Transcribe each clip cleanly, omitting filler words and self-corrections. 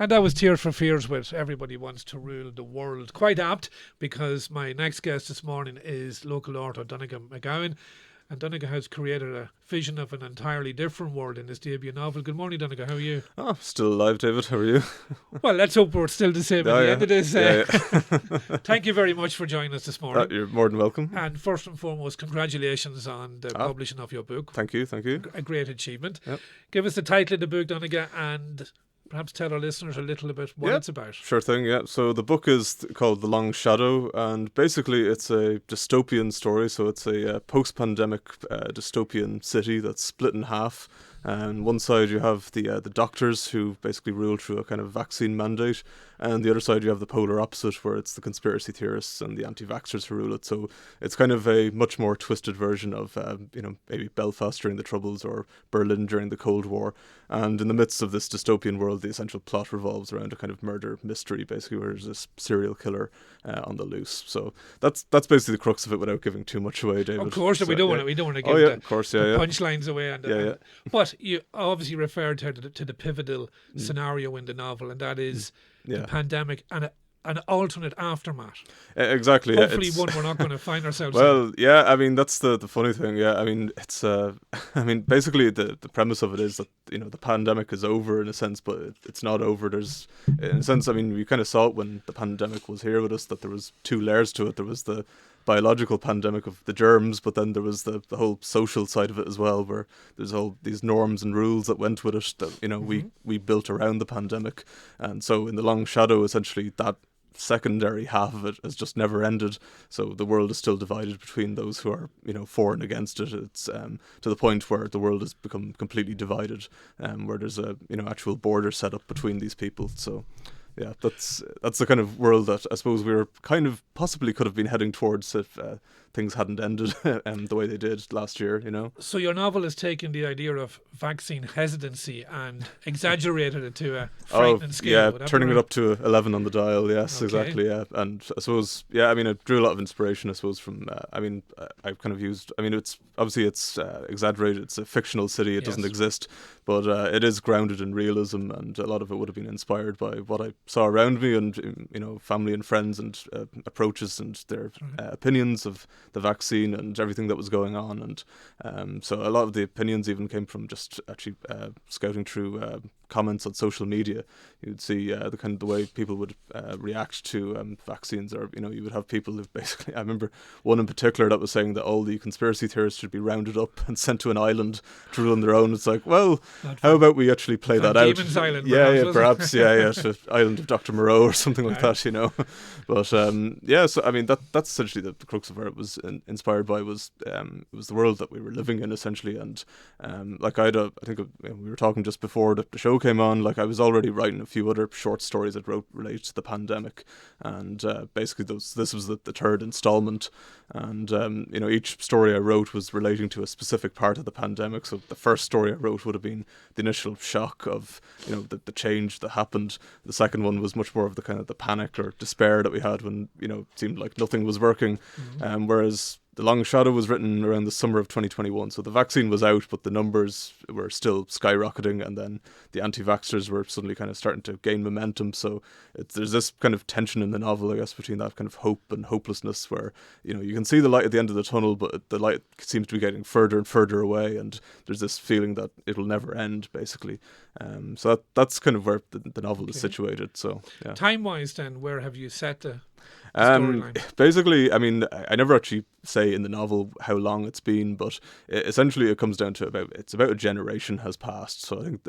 And that was Tears for Fears with Everybody Wants to Rule the World. Quite apt, because my next guest this morning is local author Donnchadh Mac Gabhann. And Donnchadh has created a vision of an entirely different world in his debut novel. Good morning, Donnchadh. How are you? Oh, still alive, David. How are you? Well, let's hope we're still the same at the end of this. Thank you very much for joining us this morning. You're more than welcome. And first and foremost, congratulations on the publishing of your book. Thank you. A great achievement. Yep. Give us the title of the book, Donnchadh, and perhaps tell our listeners a little bit what it's about. Sure thing, yeah. So the book is called The Long Shadow, and basically it's a dystopian story. So it's a post-pandemic dystopian city that's split in half. And one side you have the doctors who basically rule through a kind of vaccine mandate, and the other side you have the polar opposite, where it's the conspiracy theorists and the anti-vaxxers who rule it. So it's kind of a much more twisted version of maybe Belfast during the Troubles or Berlin during the Cold War. And in the midst of this dystopian world, the essential plot revolves around a kind of murder mystery, basically, where there's this serial killer on the loose. So that's basically the crux of it, without giving too much away, David. Of course, so, we don't want to give the punchlines away. But you obviously referred to the pivotal scenario in the novel, and that is the pandemic and an alternate aftermath. Exactly. Hopefully one we're not going to find ourselves in. I mean, that's the funny thing. Yeah, I mean, it's basically the premise of it is that, the pandemic is over in a sense, but it's not over. There's, in a sense, I mean, we kind of saw it when the pandemic was here with us, that there was two layers to it. There was the biological pandemic of the germs, but then there was the whole social side of it as well, where there's all these norms and rules that went with it that we built around the pandemic. And so in The Long Shadow, essentially that secondary half of it has just never ended. So the world is still divided between those who are for and against it. It's to the point where the world has become completely divided, where there's a actual border set up between these people. So yeah, that's the kind of world that I suppose we were kind of possibly could have been heading towards if things hadn't ended the way they did last year, So your novel has taken the idea of vaccine hesitancy and exaggerated it to a frightening scale. Yeah, turning it up to 11 on the dial, yes, okay. Exactly, yeah. And I suppose, it drew a lot of inspiration, I suppose, from, I've kind of used, it's exaggerated, it's a fictional city, it doesn't exist, but it is grounded in realism, and a lot of it would have been inspired by what I saw around me and, family and friends and approaches and their opinions of the vaccine and everything that was going on. And so a lot of the opinions even came from just actually scouting through comments on social media. You'd see the way people would react to vaccines, or you would have people who basically, I remember one in particular that was saying that all the conspiracy theorists should be rounded up and sent to an island to rule on their own. It's like, well, how about we actually play that out? Demon's Island, perhaps, to Island of Dr. Moreau or something like that, But so I mean that's essentially the crux of where it was inspired by, was it was the world that we were living in essentially. And I think we were talking just before the show came on, like I was already writing a few other short stories that related to the pandemic, and basically this was the third installment, and each story I wrote was relating to a specific part of the pandemic. So the first story I wrote would have been the initial shock of the change that happened. The second one was much more of the kind of the panic or despair that we had when it seemed like nothing was working, whereas The Long Shadow was written around the summer of 2021. So the vaccine was out, but the numbers were still skyrocketing, and then the anti-vaxxers were suddenly kind of starting to gain momentum. So there's this kind of tension in the novel, I guess, between that kind of hope and hopelessness, where you can see the light at the end of the tunnel, but the light seems to be getting further and further away, and there's this feeling that it'll never end, basically. So that's kind of where the novel is situated. So yeah. Time-wise, then, where have you set the basically, I mean, I never actually say in the novel how long it's been, but essentially it comes down to about a generation has passed. So I think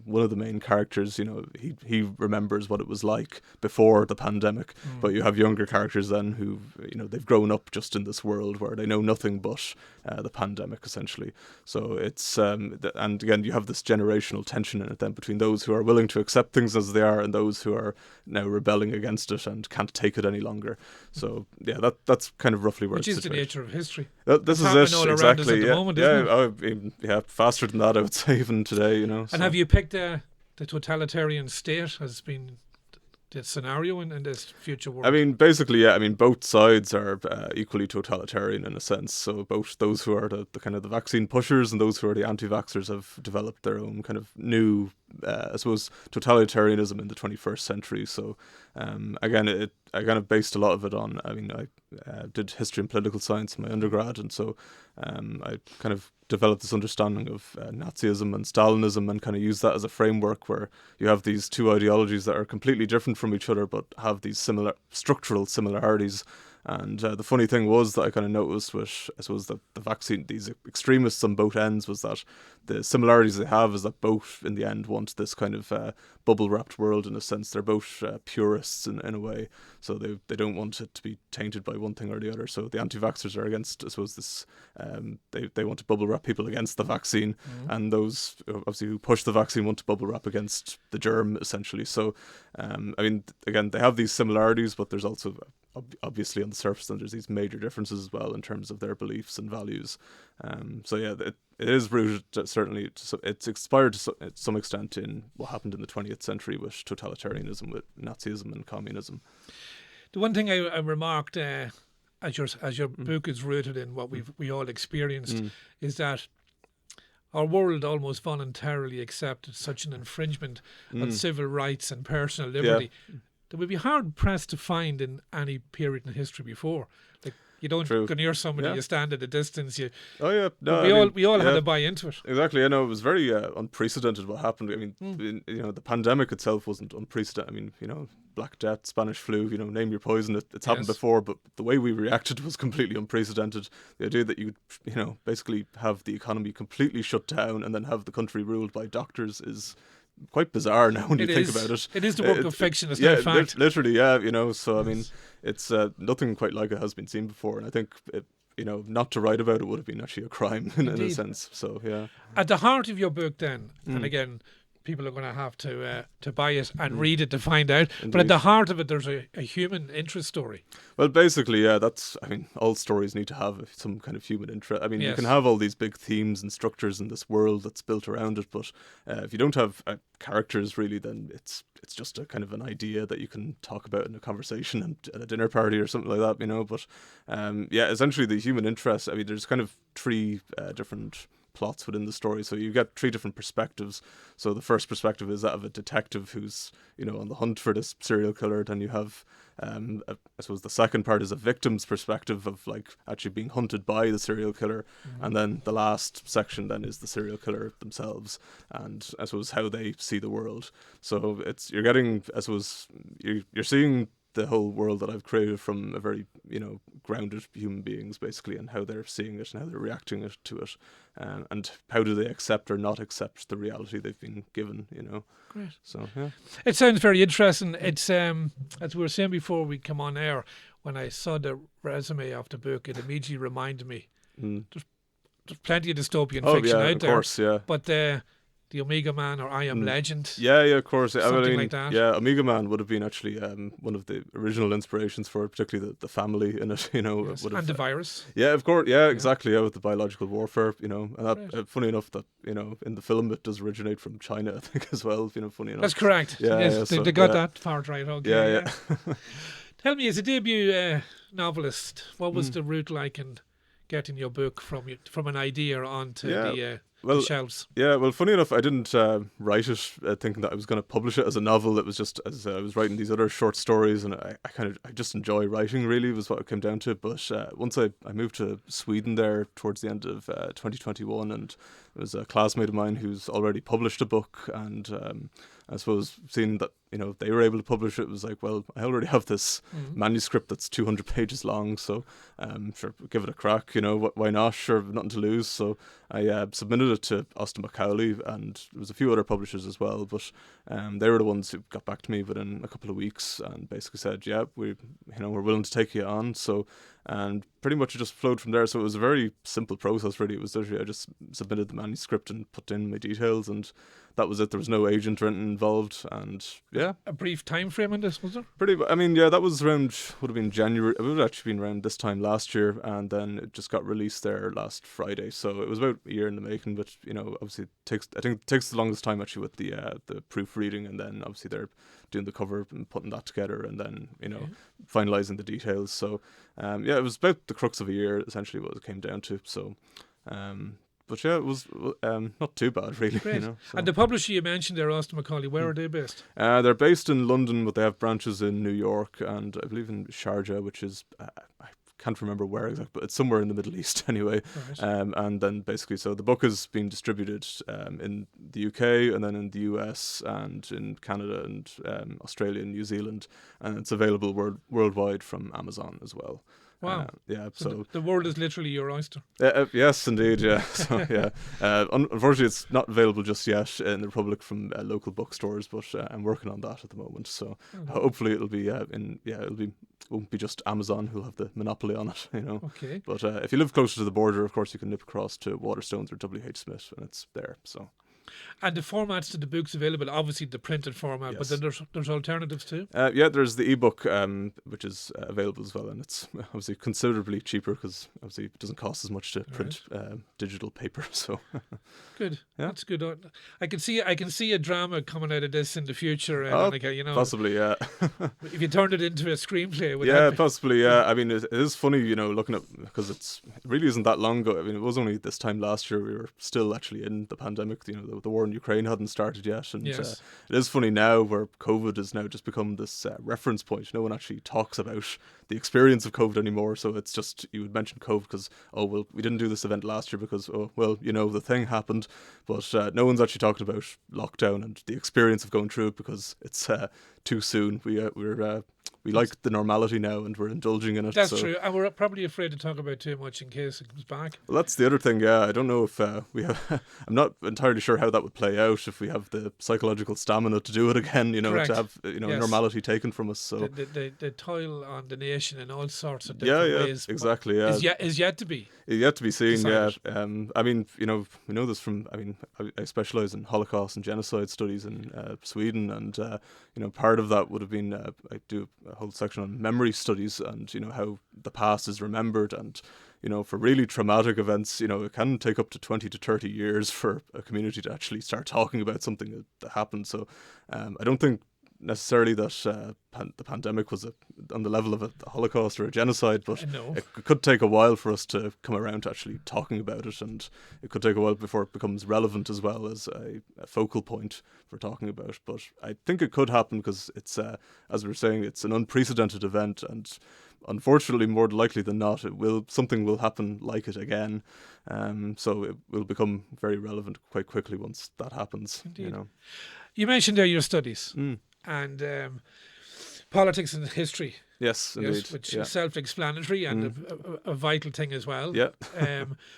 one of the main characters, he remembers what it was like before the pandemic, but you have younger characters then who, they've grown up just in this world where they know nothing but the pandemic, essentially. So it's and again, you have this generational tension in it then between those who are willing to accept things as they are and those who are now rebelling against it and can't take it any longer. So yeah, that's kind of roughly where it's situated. Which is the nature of history. This is it, all exactly. At the moment, isn't it? Faster than that, I would say, even today. And have you picked the totalitarian state as being the scenario in this future world? I mean, basically, yeah. I mean, both sides are equally totalitarian in a sense. So both those who are the kind of the vaccine pushers and those who are the anti-vaxxers have developed their own kind of new I suppose, totalitarianism in the 21st century. So again, I kind of based a lot of it on, I mean, I did history and political science in my undergrad, and so I kind of developed this understanding of Nazism and Stalinism, and kind of used that as a framework where you have these two ideologies that are completely different from each other but have these similar structural similarities. And the funny thing was that I kind of noticed with, I suppose, the vaccine, these extremists on both ends, was that the similarities they have is that both, in the end, want this kind of bubble-wrapped world in a sense. They're both purists in a way, so they don't want it to be tainted by one thing or the other. So the anti-vaxxers are against, I suppose, this, they want to bubble-wrap people against the vaccine, and those, obviously, who push the vaccine want to bubble-wrap against the germ, essentially. So, I mean, again, they have these similarities, but there's also, obviously, on the surface, then there's these major differences as well in terms of their beliefs and values. So yeah, it is rooted, certainly, it's inspired to some extent in what happened in the 20th century with totalitarianism, with Nazism and communism. The one thing I remarked as your book is rooted in what we all experienced is that our world almost voluntarily accepted such an infringement on civil rights and personal liberty. Yeah. That would be hard pressed to find in any period in history before. Like, you don't go near somebody, you stand at a distance. We all had to buy into it. Exactly. I know it was very unprecedented what happened. I mean, the pandemic itself wasn't unprecedented. I mean, Black Death, Spanish flu, name your poison. It's happened before, but the way we reacted was completely unprecedented. The idea that you basically have the economy completely shut down and then have the country ruled by doctors is quite bizarre now when you think about it. It is the work of fiction, it's not fact. Literally, so I mean, it's nothing quite like it has been seen before, and I think not to write about it would have been actually a crime in a sense. So yeah. At the heart of your book then, and again, people are going to have to buy it and read it to find out. Indeed. But at the heart of it, there's a human interest story. Well, basically, yeah, all stories need to have some kind of human interest. I mean, you can have all these big themes and structures in this world that's built around it, but if you don't have characters, really, then it's just a kind of an idea that you can talk about in a conversation and at a dinner party or something like that, But essentially the human interest, I mean, there's kind of three different plots within the story, so you get three different perspectives. So the first perspective is that of a detective who's on the hunt for this serial killer. Then you have I suppose the second part is a victim's perspective of like actually being hunted by the serial killer, and then the last section then is the serial killer themselves and I suppose how they see the world. So you're getting, I suppose, you're seeing the whole world that I've created from a very, grounded human beings, basically, and how they're seeing it and how they're reacting to it, and how do they accept or not accept the reality they've been given, Great. So, yeah. It sounds very interesting. It's, as we were saying before we come on air, when I saw the resume of the book, it immediately reminded me, there's plenty of dystopian fiction out there. Of course, yeah. But the Omega Man or I Am Legend. Yeah, of course. Something like that. Yeah, Omega Man would have been actually one of the original inspirations for it, particularly the family in it, Yes. Would have, and the virus. Yeah, of course. Yeah, exactly. Yeah, with the biological warfare, and that, funny enough that, in the film it does originate from China, I think, as well, funny enough. That's correct. Yeah, yes, they got that part right. Okay. Yeah. Tell me, as a debut novelist, what was the route like in getting your book from an idea onto the shelves? Yeah, well, funny enough, I didn't write it thinking that I was going to publish it as a novel. It was just as I was writing these other short stories, and I just enjoy writing, really, was what it came down to. But once I moved to Sweden there towards the end of 2021, and there was a classmate of mine who's already published a book, and I suppose seeing that they were able to publish it was like, well, I already have this manuscript that's 200 pages long, so sure, give it a crack. Why not? Sure, nothing to lose. So I submitted it to Austin Macaulay, and there was a few other publishers as well, but they were the ones who got back to me within a couple of weeks and basically said, yeah, we're willing to take you on. So, and pretty much it just flowed from there. So it was a very simple process, really. It was literally I just submitted the manuscript and put in my details, and that was it. There was no agent or anything involved, and yeah. A brief time frame on this, was there? That was would have been January. It would have actually been around this time last year, and then it just got released there last Friday. So it was about a year in the making, but obviously it takes the longest time actually with the proofreading, and then obviously they're doing the cover and putting that together, and then finalizing the details. So it was about the crux of a year essentially what it came down to. So But yeah, it was not too bad, really. Great. So. And the publisher you mentioned there, Austin Macaulay, where are they based? They're based in London, but they have branches in New York and I believe in Sharjah, which is I can't remember where exactly, but it's somewhere in the Middle East anyway. Right. And then basically, so the book is being distributed in the UK and then in the US and in Canada and Australia and New Zealand, and it's available worldwide from Amazon as well. Wow. So the world is literally your oyster. Yes, indeed. Yeah. So yeah. Unfortunately, it's not available just yet in the Republic from local bookstores, but I'm working on that at the moment. So hopefully it'll be won't be just Amazon who'll have the monopoly on it. Okay. But if you live closer to the border, of course, you can nip across to Waterstones or WH Smith, and it's there. So. And the formats to the books available, obviously the printed format, Yes. but then there's alternatives too. There's the ebook, which is available as well, and it's obviously considerably cheaper because obviously it doesn't cost as much to print digital paper. So good, yeah. That's good. I can see a drama coming out of this in the future. Possibly, yeah. If you turned it into a screenplay, possibly, yeah. I mean, it is funny, looking at because it really isn't that long ago. I mean, it was only this time last year we were still actually in the pandemic. The war in Ukraine hadn't started yet, and yes. It is funny now where COVID has now just become this reference point. No one actually talks about the experience of COVID anymore, so it's just, you would mention COVID because, we didn't do this event last year because, the thing happened, but no one's actually talking about lockdown and the experience of going through it because it's too soon. We like the normality now and we're indulging in it. That's true, and we're probably afraid to talk about too much in case it comes back. Well, that's the other thing, yeah. I don't know if we have... I'm not entirely sure how that would play out if we have the psychological stamina to do it again, Correct. To have, Yes. normality taken from us. So the toil on the nation in all sorts of different ways. Exactly, yeah. Is yet to be. Yet to be seen, decided. yeah. I mean, we know this from... I mean, I specialise in Holocaust and genocide studies in Sweden, and, part of that would have been... I do a whole section on memory studies and, how the past is remembered, and, for really traumatic events, it can take up to 20 to 30 years for a community to actually start talking about something that happened. So I don't think necessarily that the pandemic was on the level of a Holocaust or a genocide, but it could take a while for us to come around to actually talking about it, and it could take a while before it becomes relevant as well as a focal point for talking about. But I think it could happen because it's, as we were saying, it's an unprecedented event, and unfortunately, more likely than not, something will happen like it again. So it will become very relevant quite quickly once that happens. Indeed. You mentioned there your studies. And politics and history. Yes, indeed. Which is self-explanatory and a vital thing as well. Yeah.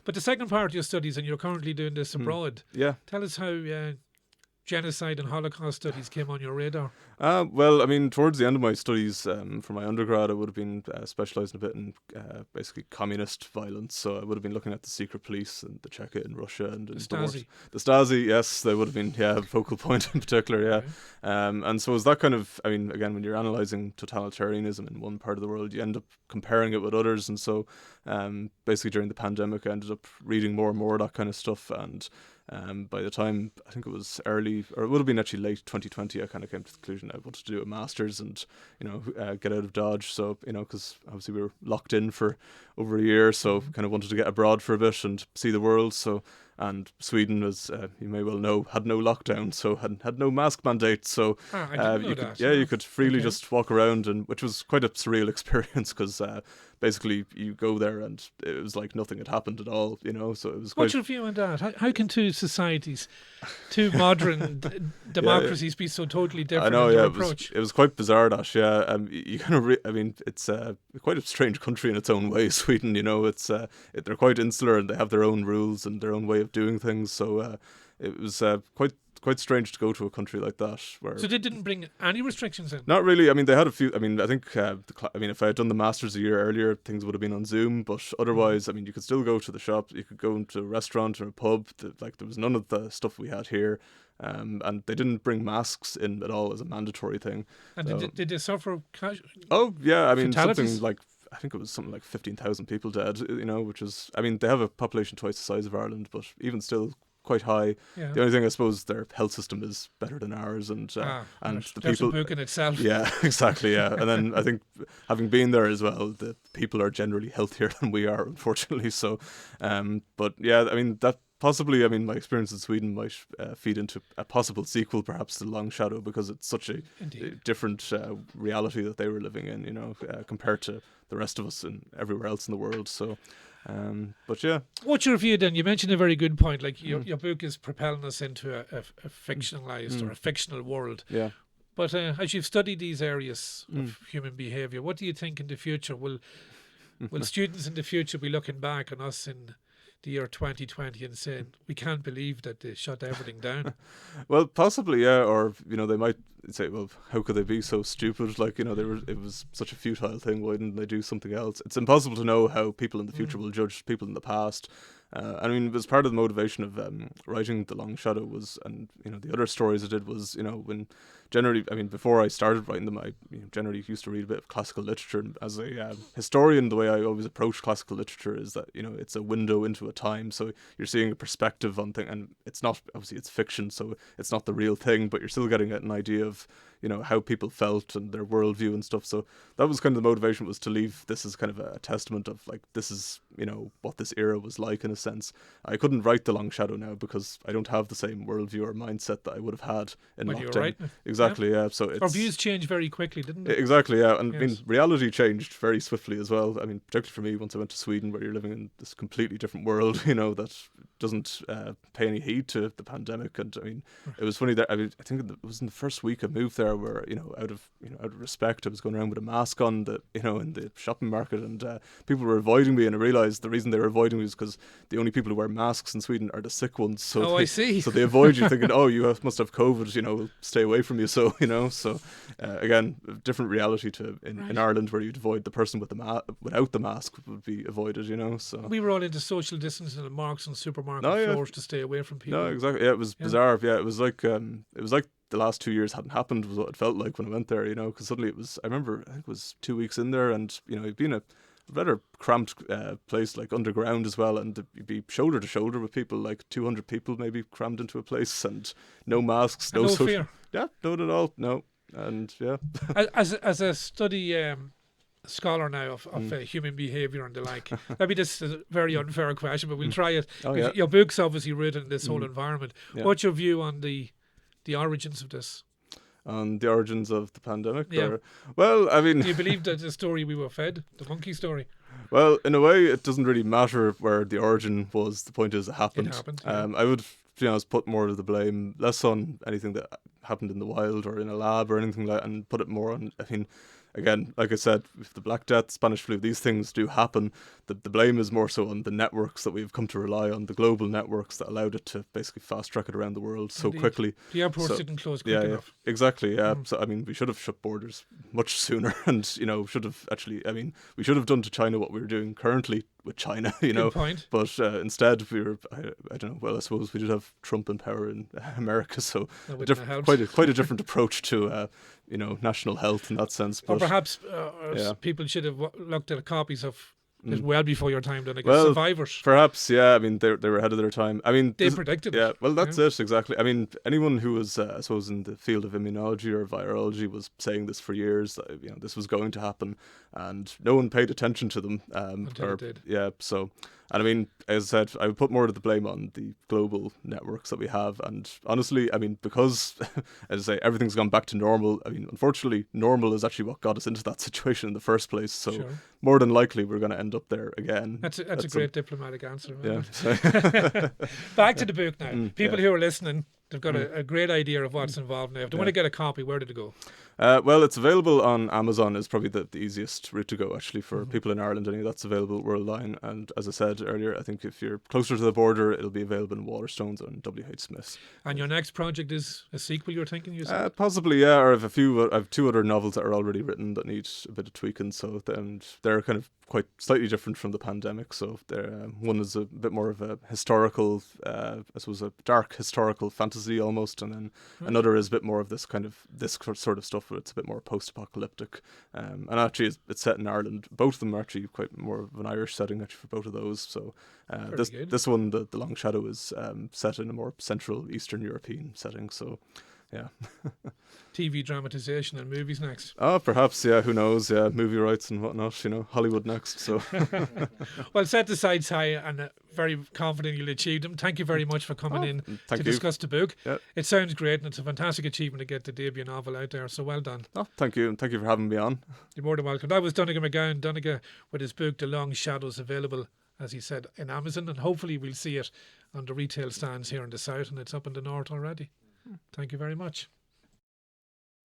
But the second part of your studies, and you're currently doing this abroad. Yeah. Tell us how genocide and Holocaust studies came on your radar. Well, I mean, towards the end of my studies for my undergrad, I would have been specialising a bit in basically communist violence. So I would have been looking at the secret police and the Cheka in Russia and the Stasi. The Stasi, yes, they would have been a focal point in particular, yeah. Okay. And so it was that kind of, I mean, again, when you're analysing totalitarianism in one part of the world, you end up comparing it with others. And so basically during the pandemic, I ended up reading more and more of that kind of stuff, and by the time, I think it was it would have been actually late 2020, I kind of came to the conclusion I wanted to do a master's and, get out of Dodge. So, because obviously we were locked in for over a year, so kind of wanted to get abroad for a bit and see the world. So, and Sweden, as you may well know, had no lockdown, so had no mask mandate. So you could freely just walk around, and which was quite a surreal experience because basically you go there and it was like nothing had happened at all, So it was quite... What's your view on that? How can two societies, two modern democracies be so totally different in their approach? It was quite bizarre, that, yeah. You kind of, I mean, it's quite a strange country in its own way, Sweden, It's they're quite insular and they have their own rules and their own way of doing things. So it was quite strange to go to a country like that. So they didn't bring any restrictions in? Not really. I mean, they had a few. I mean, I think, if I had done the Masters a year earlier, things would have been on Zoom. But otherwise, I mean, you could still go to the shop. You could go into a restaurant or a pub. There was none of the stuff we had here. And they didn't bring masks in at all as a mandatory thing. And did they suffer? Oh, yeah. I mean, fatalities? something like... I think it was something like 15,000 people dead, which is... I mean, they have a population twice the size of Ireland, but even still... quite high. Yeah. The only thing, I suppose, their health system is better than ours, and the people. A book in itself. Yeah, exactly. Yeah, and then I think having been there as well, the people are generally healthier than we are, unfortunately. So, but yeah, I mean that possibly, I mean, my experience in Sweden might feed into a possible sequel, perhaps, to Long Shadow, because it's such a different reality that they were living in, compared to the rest of us and everywhere else in the world. So, but yeah. What's your view then? You mentioned a very good point. Like your book is propelling us into a fictionalized or a fictional world. Yeah. But as you've studied these areas of human behaviour, what do you think in the future? Will students in the future be looking back on us in the year 2020 and saying, we can't believe that they shut everything down? Well, possibly, yeah. Or, they might say, well, how could they be so stupid? Like, it was such a futile thing. Why didn't they do something else? It's impossible to know how people in the future will judge people in the past. I mean, it was part of the motivation of writing The Long Shadow was, and, the other stories I did was, when generally, I mean, before I started writing them, I generally used to read a bit of classical literature. And as a historian, the way I always approach classical literature is that, it's a window into a time. So you're seeing a perspective on things, and it's not, obviously it's fiction, so it's not the real thing, but you're still getting an idea of, how people felt and their worldview and stuff. So that was kind of the motivation, was to leave this as kind of a testament of, like, this is, what this era was like in a sense. I couldn't write The Long Shadow now because I don't have the same worldview or mindset that I would have had in when lockdown. You were writing. Exactly, yeah. So our views changed very quickly, didn't they? Exactly, yeah. And yes. I mean, reality changed very swiftly as well. I mean, particularly for me, once I went to Sweden, where you're living in this completely different world, that doesn't pay any heed to the pandemic. And I mean, it was funny that I think it was in the first week I moved there, where out of respect, I was going around with a mask on in the shopping market, and people were avoiding me, and I realised the reason they were avoiding me is because the only people who wear masks in Sweden are the sick ones. So I see. So they avoid you, thinking, oh, you must have COVID, we'll stay away from you. So so again, a different reality to in Ireland, where you'd avoid the person with without the mask would be avoided. So we were all into social distancing and marks on supermarket floors to stay away from people. No, exactly. Yeah, it was bizarre. Yeah, it was like the last 2 years hadn't happened, was what it felt like when I went there, because suddenly I remember, I think it was 2 weeks in there, and, it'd been a rather cramped place, like underground as well, and you'd be shoulder to shoulder with people, like 200 people maybe crammed into a place, and no masks, no social fear. Yeah, not at all, no. And yeah. As a study scholar now of human behaviour and the like, maybe this is a very unfair question, but we'll try it. Your book's obviously written in this whole environment. Yeah. What's your view on the origins of this? On the origins of the pandemic? Yeah. Well, I mean... Do you believe that the story we were fed, the monkey story? Well, in a way, it doesn't really matter where the origin was. The point is it happened. It happened, yeah. I would, put more of the blame, less on anything that happened in the wild or in a lab or anything like that, and put it more on, I mean... Again, like I said, with the Black Death, Spanish flu, these things do happen. The blame is more so on the networks that we've come to rely on, the global networks that allowed it to basically fast track it around the world so quickly. The airports didn't close quick enough. Yeah, exactly, yeah. So, I mean, we should have shut borders much sooner, and, should have actually, I mean, we should have done to China what we were doing currently with China, Good point. But instead we were, I don't know, well, I suppose we did have Trump in power in America, so quite a different approach to, national health in that sense. But, or perhaps people should have looked at copies of it well before your time, then, I guess, survivors. Perhaps, yeah. I mean, they were ahead of their time. I mean, they predicted it. Yeah, well, that's it, exactly. I mean, anyone who was, I suppose, in the field of immunology or virology was saying this for years, that, this was going to happen, and no one paid attention to them. Until it did. Yeah, so... And I mean, as I said, I would put more of the blame on the global networks that we have. And honestly, I mean, because, as I say, everything's gone back to normal. I mean, unfortunately, normal is actually what got us into that situation in the first place. So more than likely, we're going to end up there again. That's a great diplomatic answer. Yeah. Back to the book now. People who are listening, they've got a great idea of what's involved now. If they want to get a copy, where did it go? Well, it's available on Amazon. Is probably the easiest route to go, actually, for people in Ireland. Anyway, that's available worldwide. And as I said earlier, I think if you're closer to the border, it'll be available in Waterstones and W.H. Smith's. And your next project is a sequel, you're thinking, you said? Possibly, yeah. Or I have two other novels that are already written that need a bit of tweaking. So they're kind of quite slightly different from the pandemic. So one is a bit more of a historical, I suppose, a dark historical fantasy almost, and then another is a bit more of this sort of stuff where it's a bit more post-apocalyptic. And actually, it's set in Ireland. Both of them are actually quite more of an Irish setting actually for both of those. So this one, the Long Shadow, is set in a more Central Eastern European setting. So. Yeah. TV dramatization and movies next. Oh, perhaps, yeah, who knows, yeah, movie rights and whatnot, Hollywood next, so. Well, set the sights high, and very confident you'll achieve them. Thank you very much for coming in to discuss the book. Yeah. It sounds great, and it's a fantastic achievement to get the debut novel out there, so well done. Oh, thank you, and thank you for having me on. You're more than welcome. That was Donnchadh Mac Gabhann, Donnchadh, with his book The Long Shadows, available, as he said, in Amazon, and hopefully we'll see it on the retail stands here in the south, and it's up in the north already. Thank you very much.